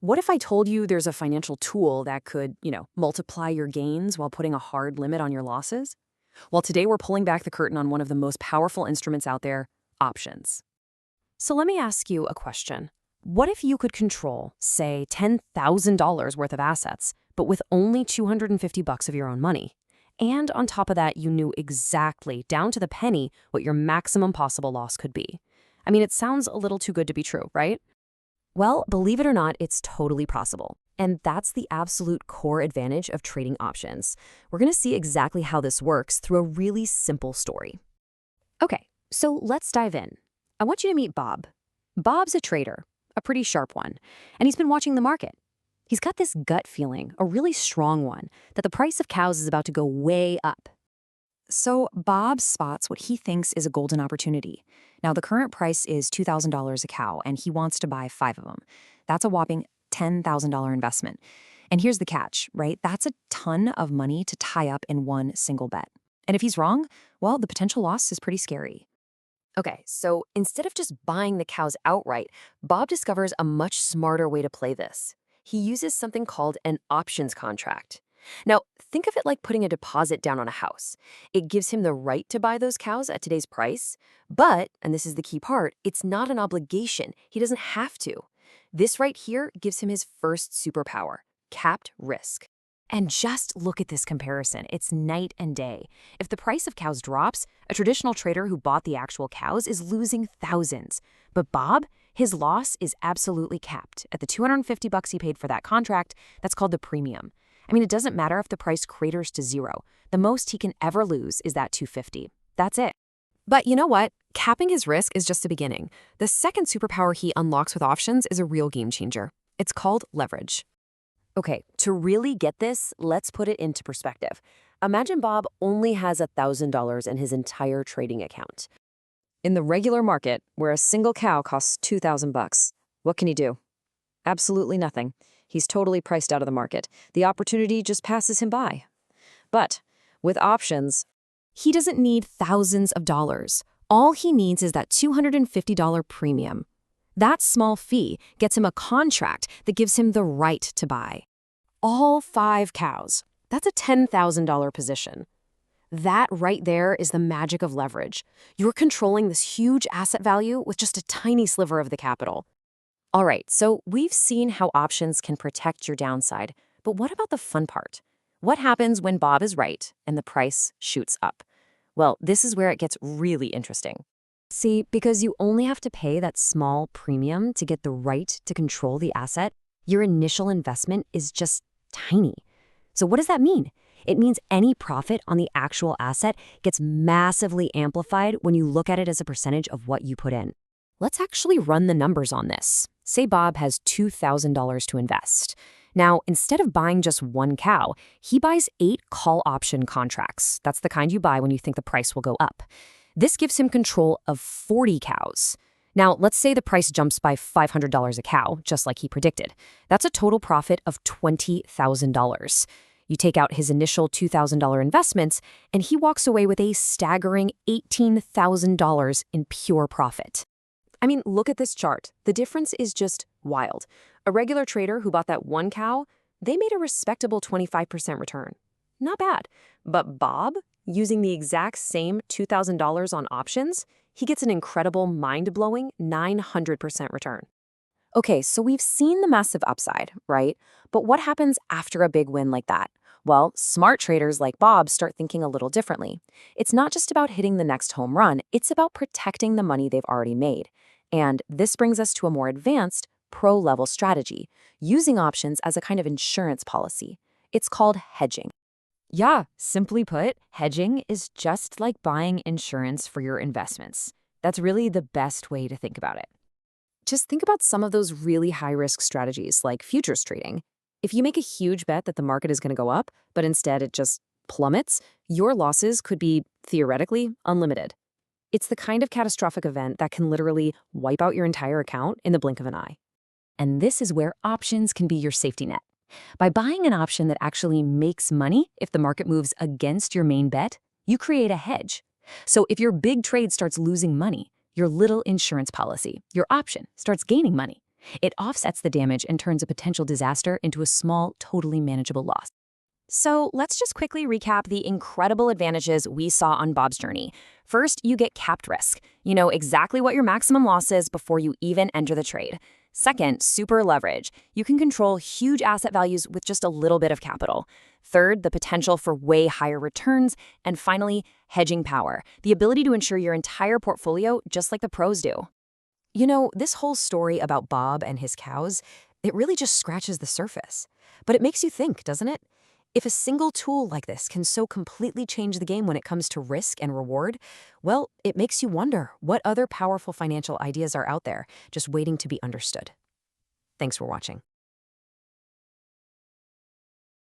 What if I told you there's a financial tool that could, multiply your gains while putting a hard limit on your losses? Well, today we're pulling back the curtain on one of the most powerful instruments out there, options. So let me ask you a question. What if you could control, say, $10,000 worth of assets, but with only $250 of your own money? And on top of that, you knew exactly, down to the penny, what your maximum possible loss could be. I mean, it sounds a little too good to be true, right? Well, believe it or not, it's totally possible. And that's the absolute core advantage of trading options. We're going to see exactly how this works through a really simple story. Okay, so let's dive in. I want you to meet Bob. Bob's a trader, a pretty sharp one, and he's been watching the market. He's got this gut feeling, a really strong one, that the price of cows is about to go way up. So Bob spots what he thinks is a golden opportunity. Now, the current price is $2,000 a cow, and he wants to buy 5 of them. That's a whopping $10,000 investment. And here's the catch, right? That's a ton of money to tie up in one single bet. And if he's wrong, well, the potential loss is pretty scary. Okay, so instead of just buying the cows outright, Bob discovers a much smarter way to play this. He uses something called an options contract. Now, think of it like putting a deposit down on a house. It gives him the right to buy those cows at today's price, but, and this is the key part, it's not an obligation. He doesn't have to. This right here gives him his first superpower, capped risk. And just look at this comparison. It's night and day. If the price of cows drops, a traditional trader who bought the actual cows is losing thousands. But Bob, his loss is absolutely capped. At the $250 he paid for that contract, that's called the premium. I mean, it doesn't matter if the price craters to zero. The most he can ever lose is that $250. That's it. But you know what? Capping his risk is just the beginning. The second superpower he unlocks with options is a real game changer. It's called leverage. Okay, to really get this, let's put it into perspective. Imagine Bob only has $1,000 in his entire trading account. In the regular market, where a single cow costs $2,000, what can he do? Absolutely nothing. He's totally priced out of the market. The opportunity just passes him by. But with options, he doesn't need thousands of dollars. All he needs is that $250 premium. That small fee gets him a contract that gives him the right to buy all 5 cows. That's a $10,000 position. That right there is the magic of leverage. You're controlling this huge asset value with just a tiny sliver of the capital. All right, so we've seen how options can protect your downside, but what about the fun part? What happens when Bob is right and the price shoots up? Well, this is where it gets really interesting. See, because you only have to pay that small premium to get the right to control the asset, your initial investment is just tiny. So what does that mean? It means any profit on the actual asset gets massively amplified when you look at it as a percentage of what you put in. Let's actually run the numbers on this. Say Bob has $2,000 to invest. Now, instead of buying just 1 cow, he buys 8 call option contracts. That's the kind you buy when you think the price will go up. This gives him control of 40 cows. Now, let's say the price jumps by $500 a cow, just like he predicted. That's a total profit of $20,000. You take out his initial $2,000 investments, and he walks away with a staggering $18,000 in pure profit. I mean, look at this chart. The difference is just wild. A regular trader who bought that 1 cow, they made a respectable 25% return. Not bad. But Bob, using the exact same $2,000 on options, he gets an incredible, mind-blowing 900% return. Okay, so we've seen the massive upside, right? But what happens after a big win like that? Well, smart traders like Bob start thinking a little differently. It's not just about hitting the next home run, it's about protecting the money they've already made. And this brings us to a more advanced, pro-level strategy, using options as a kind of insurance policy. It's called hedging. Yeah, simply put, hedging is just like buying insurance for your investments. That's really the best way to think about it. Just think about some of those really high-risk strategies like futures trading. If you make a huge bet that the market is going to go up, but instead it just plummets, your losses could be, theoretically, unlimited. It's the kind of catastrophic event that can literally wipe out your entire account in the blink of an eye. And this is where options can be your safety net. By buying an option that actually makes money if the market moves against your main bet, you create a hedge. So if your big trade starts losing money, your little insurance policy, your option, starts gaining money. It offsets the damage and turns a potential disaster into a small, totally manageable loss. So let's just quickly recap the incredible advantages we saw on Bob's journey. First, you get capped risk. You know exactly what your maximum loss is before you even enter the trade. Second, super leverage. You can control huge asset values with just a little bit of capital. Third, the potential for way higher returns. And finally, hedging power, the ability to insure your entire portfolio just like the pros do. You know, this whole story about Bob and his cows, it really just scratches the surface. But it makes you think, doesn't it? If a single tool like this can so completely change the game when it comes to risk and reward, well, it makes you wonder what other powerful financial ideas are out there just waiting to be understood. Thanks for watching.